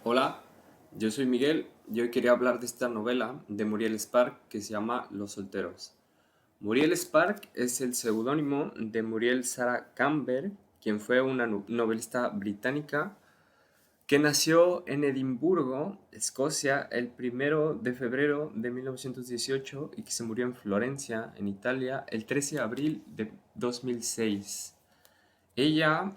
Hola, yo soy Miguel y hoy quería hablar de esta novela de Muriel Spark que se llama Los Solteros. Muriel Spark es el seudónimo de Muriel Sarah Camber, quien fue una novelista británica que nació en Edimburgo, Escocia, el 1 de febrero de 1918 y que se murió en Florencia, en Italia, el 13 de abril de 2006. Ella,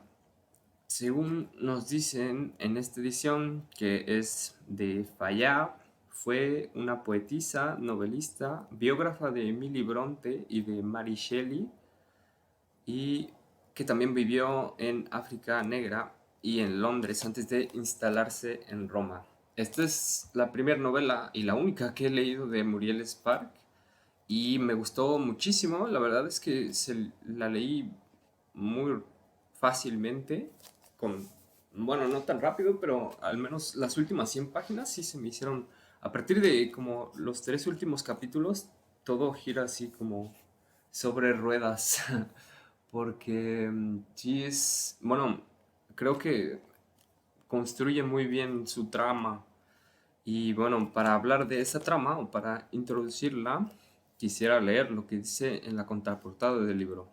según nos dicen en esta edición, que es de Fayá, fue una poetisa, novelista, biógrafa de Emily Bronte y de Mary Shelley, y que también vivió en África Negra y en Londres antes de instalarse en Roma. Esta es la primera novela y la única que he leído de Muriel Spark y me gustó muchísimo. La verdad es que la leí muy fácilmente, con, bueno, no tan rápido, pero al menos las últimas 100 páginas sí se me hicieron, a partir de como los tres últimos capítulos, todo gira así como sobre ruedas, porque sí es, bueno, creo que construye muy bien su trama. Y bueno, para hablar de esa trama o para introducirla, quisiera leer lo que dice en la contraportada del libro.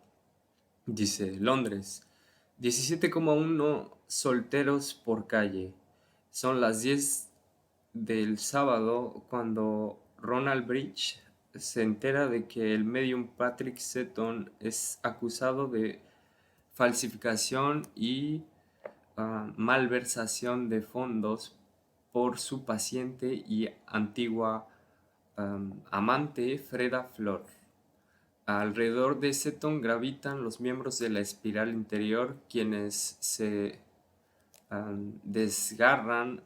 Dice, Londres, 17,1 solteros por calle. Son las 10 del sábado cuando Ronald Bridge se entera de que el medium Patrick Seton es acusado de falsificación y malversación de fondos por su paciente y antigua amante Freda Flor. Alrededor de Seton gravitan los miembros de la espiral interior, quienes se desgarran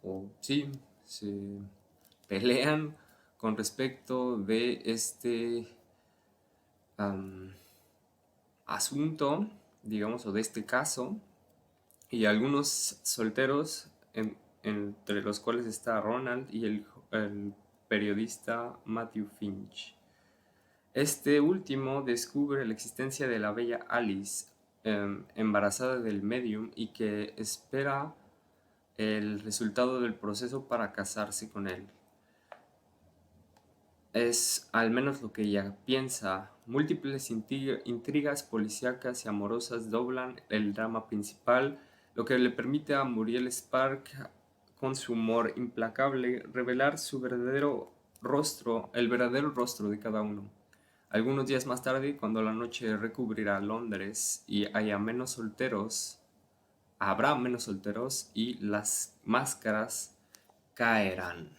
o sí, se pelean con respecto de este am, asunto, digamos, o de este caso, y algunos solteros, entre los cuales está Ronald y el periodista Matthew Finch. Este último descubre la existencia de la bella Alice, embarazada del medium, y que espera el resultado del proceso para casarse con él. Es al menos lo que ella piensa. Múltiples intrigas policíacas y amorosas doblan el drama principal, lo que le permite a Muriel Spark, con su humor implacable, revelar su verdadero rostro, el verdadero rostro de cada uno. Algunos días más tarde, cuando la noche recubrirá Londres y habrá menos solteros y las máscaras caerán.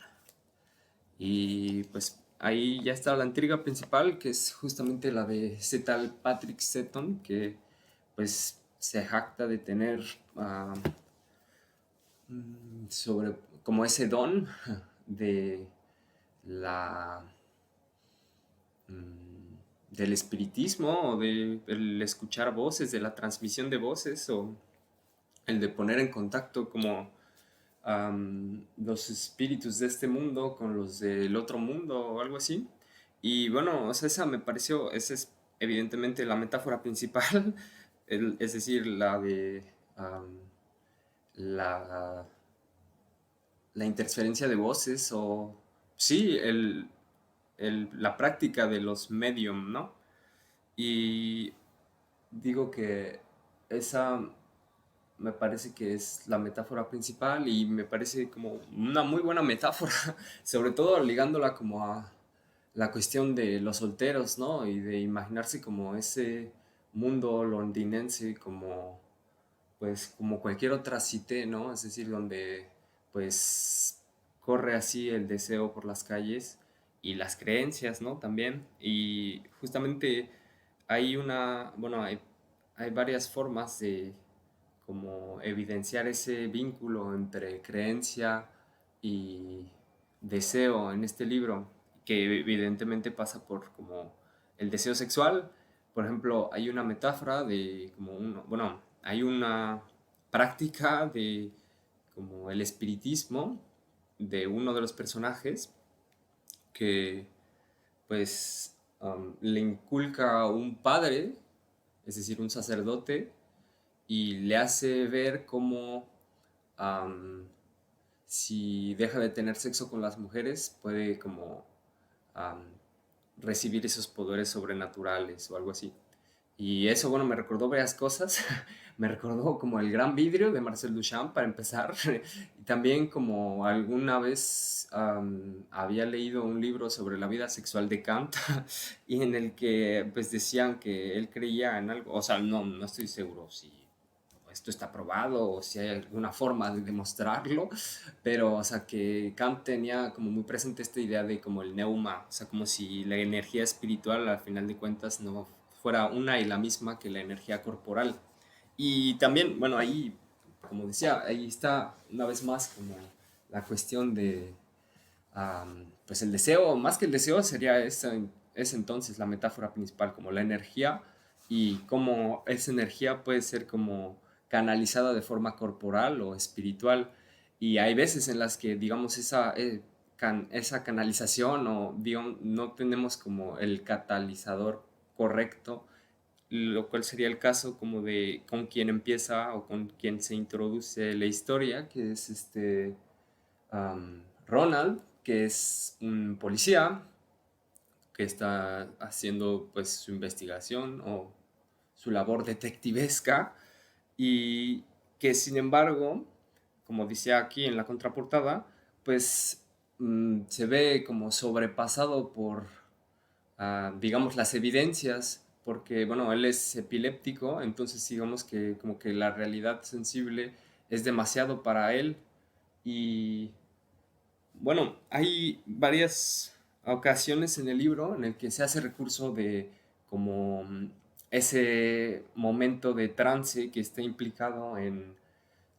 Y pues ahí ya está la intriga principal, que es justamente la de ese tal Patrick Seton, que pues se jacta de tener sobre como ese don de la del espiritismo o de el escuchar voces, de la transmisión de voces o el de poner en contacto como los espíritus de este mundo con los del otro mundo o algo así. Y bueno, o sea, esa es evidentemente la metáfora principal, es decir, la de la, la interferencia de voces o, sí, la práctica de los medium, ¿no? Y digo que esa me parece que es la metáfora principal y me parece como una muy buena metáfora, sobre todo ligándola como a la cuestión de los solteros, ¿no? Y de imaginarse como ese mundo londinense como pues como cualquier otra cité, ¿no? Es decir, donde pues corre así el deseo por las calles y las creencias, ¿no? También. Y justamente hay varias formas de como evidenciar ese vínculo entre creencia y deseo en este libro, que evidentemente pasa por como el deseo sexual. Por ejemplo, hay una metáfora de como hay una práctica de como el espiritismo de uno de los personajes que pues le inculca a un padre, es decir, un sacerdote, y le hace ver cómo si deja de tener sexo con las mujeres, puede como am, recibir esos poderes sobrenaturales o algo así. Y eso, bueno, me recordó varias cosas. Me recordó como el Gran Vidrio de Marcel Duchamp, para empezar. Y también como alguna vez había leído un libro sobre la vida sexual de Kant y en el que pues decían que él creía en algo, o sea, no estoy seguro si esto está probado o si hay alguna forma de demostrarlo, pero, o sea, que Kant tenía como muy presente esta idea de como el neuma, o sea, como si la energía espiritual al final de cuentas no fuera una y la misma que la energía corporal. Y también, bueno, ahí, como decía, ahí está una vez más como la cuestión de, pues el deseo, más que el deseo sería es entonces la metáfora principal, como la energía y cómo esa energía puede ser como canalizada de forma corporal o espiritual. Y hay veces en las que, digamos, esa canalización o, digamos, no tenemos como el catalizador correcto, lo cual sería el caso como de con quien empieza o con quien se introduce la historia, que es Ronald, que es un policía que está haciendo pues su investigación o su labor detectivesca y que sin embargo, como decía aquí en la contraportada, pues se ve como sobrepasado por, digamos, las evidencias, porque, bueno, él es epiléptico, entonces digamos que como que la realidad sensible es demasiado para él y bueno, hay varias ocasiones en el libro en el que se hace recurso de como ese momento de trance que está implicado en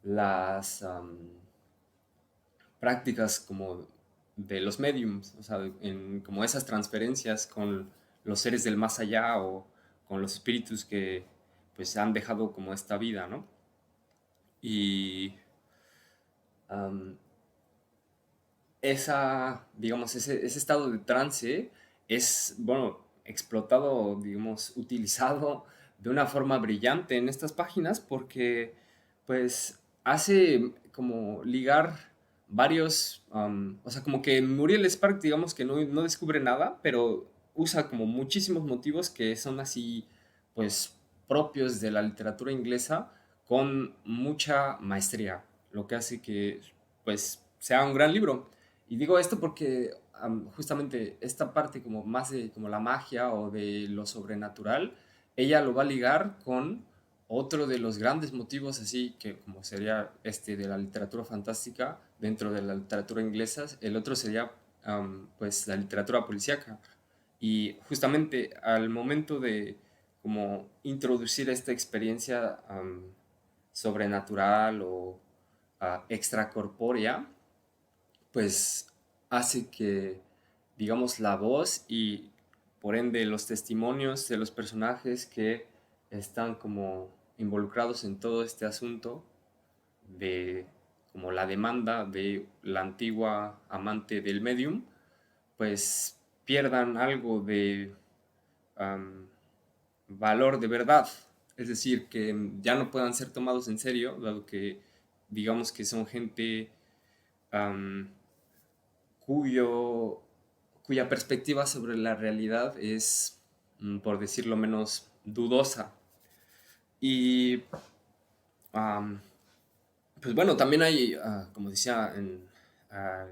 las prácticas como de los mediums, o sea, en como esas transferencias con los seres del más allá o con los espíritus que pues han dejado como esta vida, ¿no? Y am, digamos, ese estado de trance es, bueno, explotado, digamos, utilizado de una forma brillante en estas páginas porque, pues, hace como ligar varios, o sea, como que Muriel Spark, digamos que no descubre nada, pero usa como muchísimos motivos que son así, pues, propios de la literatura inglesa con mucha maestría, lo que hace que, pues, sea un gran libro. Y digo esto porque justamente esta parte como más de como la magia o de lo sobrenatural, ella lo va a ligar con otro de los grandes motivos así que como sería este de la literatura fantástica dentro de la literatura inglesa, el otro sería pues la literatura policíaca. Y justamente al momento de como introducir esta experiencia sobrenatural o extracorpórea, pues hace que, digamos, la voz y por ende los testimonios de los personajes que están como involucrados en todo este asunto de como la demanda de la antigua amante del medium, pues pierdan algo de am, valor de verdad. Es decir, que ya no puedan ser tomados en serio, dado que digamos que son gente am, cuyo, cuya perspectiva sobre la realidad es, por decirlo menos, dudosa. Y am, pues bueno, también hay, como decía en ah,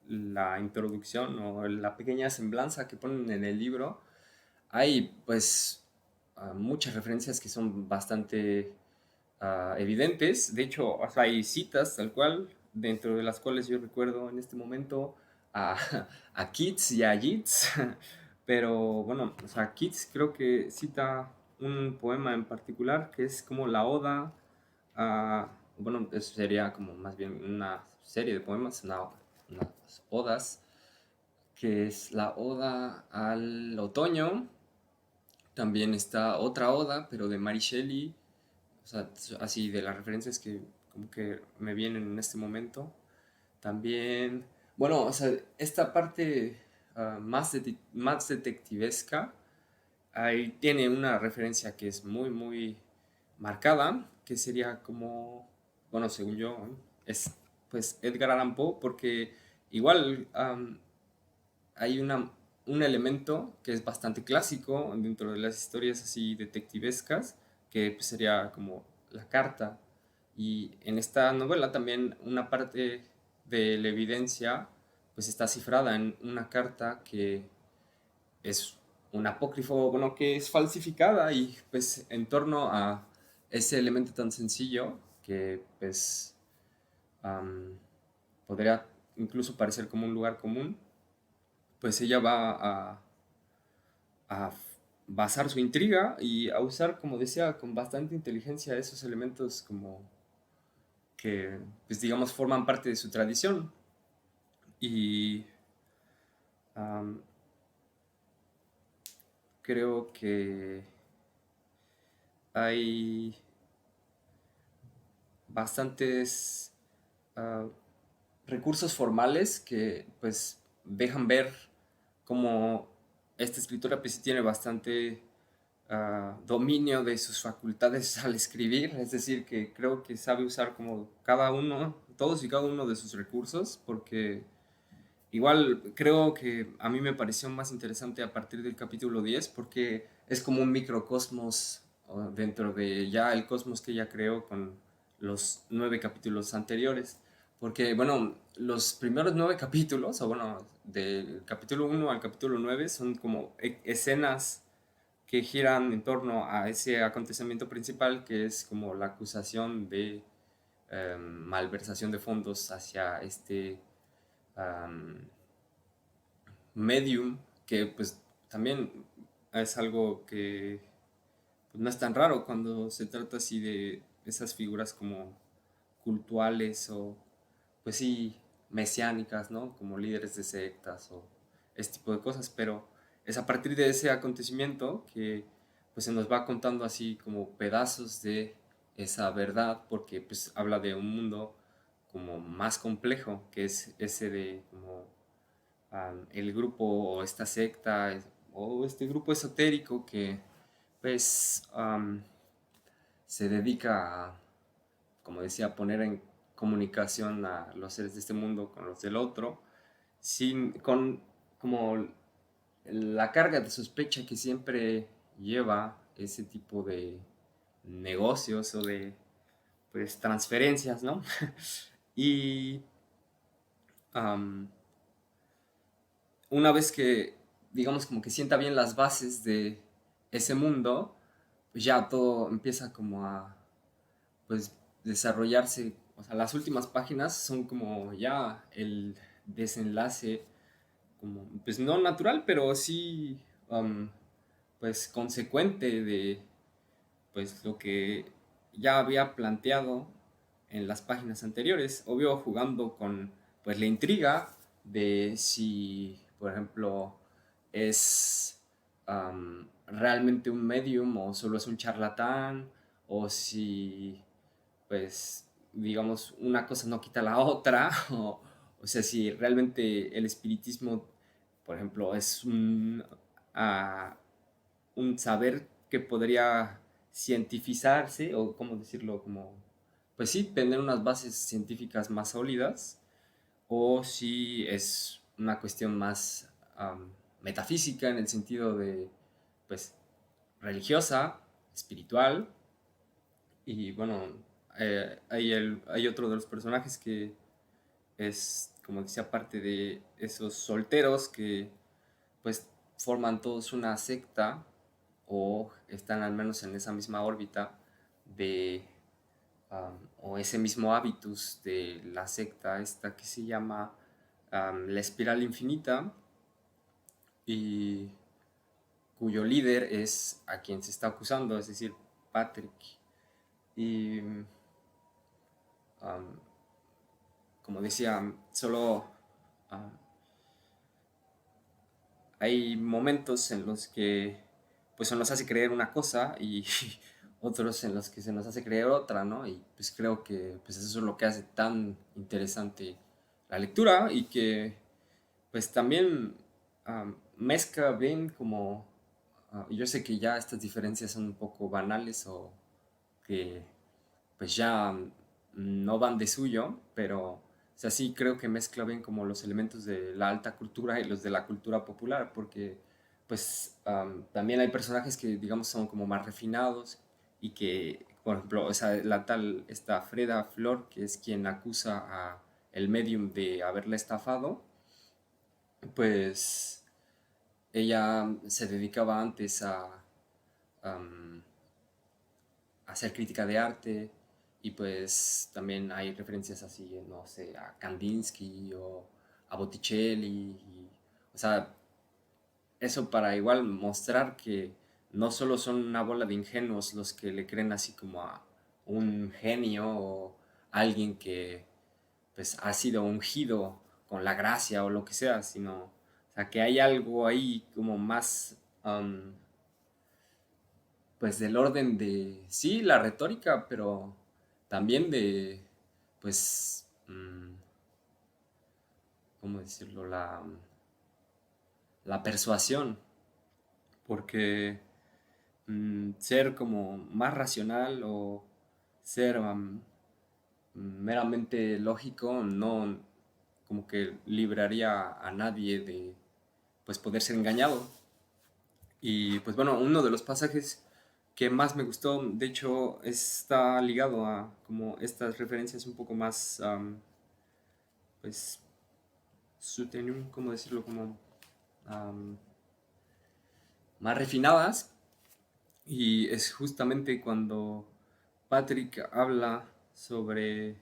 la introducción o la pequeña semblanza que ponen en el libro, hay pues muchas referencias que son bastante evidentes. De hecho, o sea, hay citas tal cual, dentro de las cuales yo recuerdo en este momento a, a Keats y a Yeats. Pero bueno, o sea, Keats creo que cita un poema en particular que es como la oda a, bueno, eso sería como más bien una serie de poemas, unas odas, que es la oda al otoño. También está otra oda, pero de Mary Shelley, o sea, así de las referencias que como que me vienen en este momento. También, bueno, o sea, esta parte más detectivesca, ahí tiene una referencia que es muy marcada, que sería como, bueno, según yo, es pues Edgar Allan Poe, porque igual hay un elemento que es bastante clásico dentro de las historias así detectivescas, que pues, sería como la carta. Y en esta novela también una parte de la evidencia pues está cifrada en una carta que es un apócrifo, bueno, que es falsificada y pues en torno a ese elemento tan sencillo que pues am, podría incluso parecer como un lugar común, pues ella va a basar su intriga y a usar, como decía, con bastante inteligencia esos elementos como que, pues digamos, forman parte de su tradición. Y am, creo que hay bastantes ah, recursos formales que pues dejan ver cómo esta escritora pues sí tiene bastante dominio de sus facultades al escribir, es decir, que creo que sabe usar como cada uno, todos y cada uno de sus recursos, porque igual creo que a mí me pareció más interesante a partir del capítulo 10 porque es como un microcosmos dentro de ya el cosmos que ella creó con los 9 capítulos anteriores. Porque, bueno, los primeros 9 capítulos, o bueno, del capítulo 1 al capítulo 9 son como escenas que giran en torno a ese acontecimiento principal que es como la acusación de malversación de fondos hacia este um, medium, que pues también es algo que pues, no es tan raro cuando se trata así de esas figuras como cultuales o pues sí mesiánicas, ¿no? Como líderes de sectas o este tipo de cosas, pero es a partir de ese acontecimiento que pues se nos va contando así como pedazos de esa verdad, porque pues habla de un mundo como más complejo, que es ese de como el grupo o esta secta o este grupo esotérico que pues se dedica a, como decía, poner en comunicación a los seres de este mundo con los del otro, con como la carga de sospecha que siempre lleva ese tipo de negocios o de pues transferencias, ¿no? Y um, una vez que, digamos, como que sienta bien las bases de ese mundo, pues ya todo empieza como a, pues, desarrollarse. O sea, las últimas páginas son como ya el desenlace, como, pues no natural, pero sí, pues, consecuente de, pues, lo que ya había planteado en las páginas anteriores. Obvio, jugando con, pues, la intriga de si, por ejemplo, es realmente un medium o solo es un charlatán, o si, pues, digamos, una cosa no quita la otra, o sea, si realmente el espiritismo, por ejemplo, es ah, un saber que podría cientificarse, o cómo decirlo, como, pues sí, tener unas bases científicas más sólidas, o si es una cuestión más metafísica en el sentido de, pues, religiosa, espiritual. Y bueno, hay otro de los personajes que es, como decía, parte de esos solteros que pues forman todos una secta o están al menos en esa misma órbita de, o ese mismo hábitus de la secta esta que se llama la espiral infinita y cuyo líder es a quien se está acusando, es decir, Patrick. Y um, como decía, solo um, hay momentos en los que pues se nos hace creer una cosa y otros en los que se nos hace creer otra, ¿no? Y pues creo que pues eso es lo que hace tan interesante la lectura y que pues también mezcla bien como yo sé que ya estas diferencias son un poco banales o que pues ya no van de suyo, pero O sea, sí creo que mezcla bien como los elementos de la alta cultura y los de la cultura popular, porque pues también hay personajes que digamos son como más refinados y que, por ejemplo, o sea, la tal, esta Freda Flor, que es quien acusa a el medium de haberle estafado, pues ella se dedicaba antes am, hacer crítica de arte y pues también hay referencias así, no sé, a Kandinsky o a Botticelli. O sea, eso para igual mostrar que no solo son una bola de ingenuos los que le creen así como a un genio o alguien que pues ha sido ungido con la gracia o lo que sea, sino, o sea, que hay algo ahí como más pues del orden de, sí, la retórica, pero también de, pues, ¿cómo decirlo? La persuasión, porque ser como más racional o ser meramente lógico no como que libraría a nadie de pues poder ser engañado. Y pues bueno, uno de los pasajes que más me gustó, de hecho, está ligado a como estas referencias un poco más, pues, soutenu, ¿cómo decirlo? Como am, más refinadas. Y es justamente cuando Patrick habla sobre,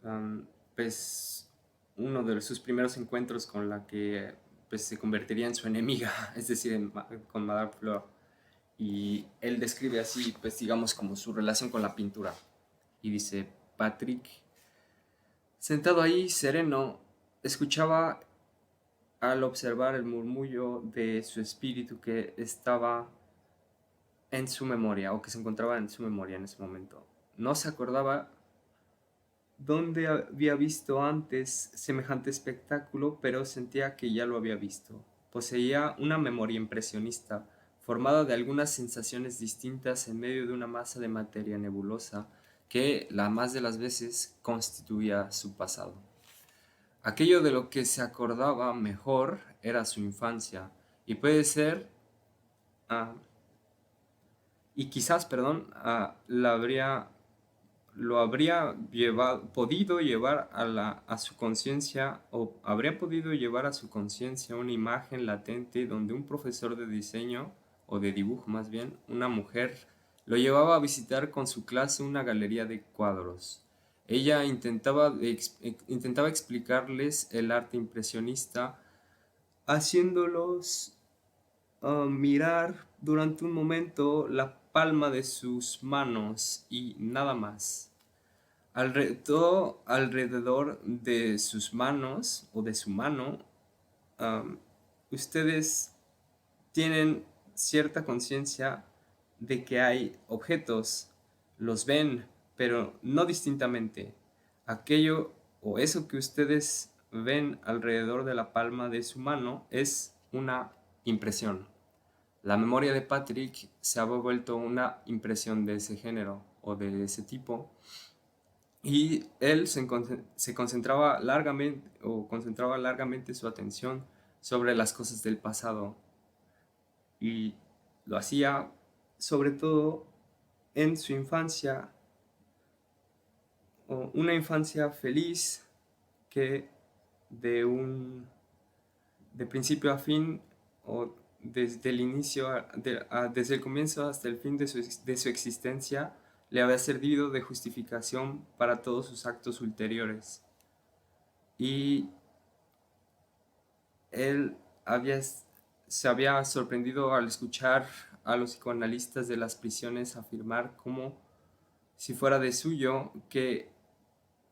am, pues, uno de sus primeros encuentros con la que pues, se convertiría en su enemiga, es decir, con Madame Fleur. Y él describe así, pues digamos, como su relación con la pintura. Y dice, Patrick, sentado ahí, sereno, escuchaba al observar el murmullo de su espíritu que estaba en su memoria, o que se encontraba en su memoria en ese momento. No se acordaba dónde había visto antes semejante espectáculo, pero sentía que ya lo había visto. Poseía una memoria impresionista, formada de algunas sensaciones distintas en medio de una masa de materia nebulosa que, la más de las veces, constituía su pasado. Aquello de lo que se acordaba mejor era su infancia, y puede ser, ah, y quizás, perdón, lo habría podido llevar a su conciencia o habría podido llevar a su conciencia una imagen latente donde un profesor de diseño o de dibujo más bien, una mujer, lo llevaba a visitar con su clase una galería de cuadros. Ella intentaba explicarles el arte impresionista, haciéndolos mirar durante un momento la palma de sus manos y nada más. Todo alrededor de sus manos o de su mano, um, ustedes tienen cierta conciencia de que hay objetos, los ven, pero no distintamente. Aquello o eso que ustedes ven alrededor de la palma de su mano es una impresión. La memoria de Patrick se había vuelto una impresión de ese género o de ese tipo y él se concentraba largamente o concentraba largamente su atención sobre las cosas del pasado y lo hacía sobre todo en su infancia, o una infancia feliz que de un de principio a fin o desde el inicio, desde el comienzo hasta el fin de su existencia, le había servido de justificación para todos sus actos ulteriores. Y él había, se había sorprendido al escuchar a los psicoanalistas de las prisiones afirmar como si fuera de suyo que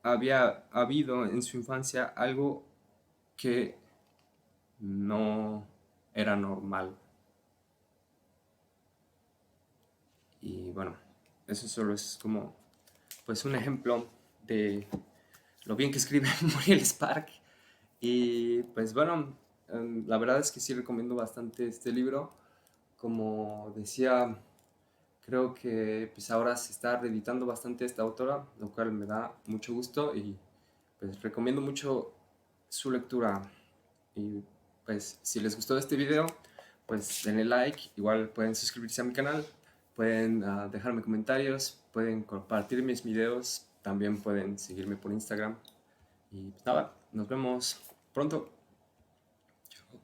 había habido en su infancia algo que no era normal. Y bueno, eso solo es como pues un ejemplo de lo bien que escribe Muriel Spark. Y pues bueno, la verdad es que sí recomiendo bastante este libro. Como decía, creo que pues ahora se está reeditando bastante esta autora, lo cual me da mucho gusto y pues recomiendo mucho su lectura. Y pues si les gustó este video, pues denle like, igual pueden suscribirse a mi canal, pueden dejarme comentarios, pueden compartir mis videos, también pueden seguirme por Instagram. Y pues nada, nos vemos pronto. Chao.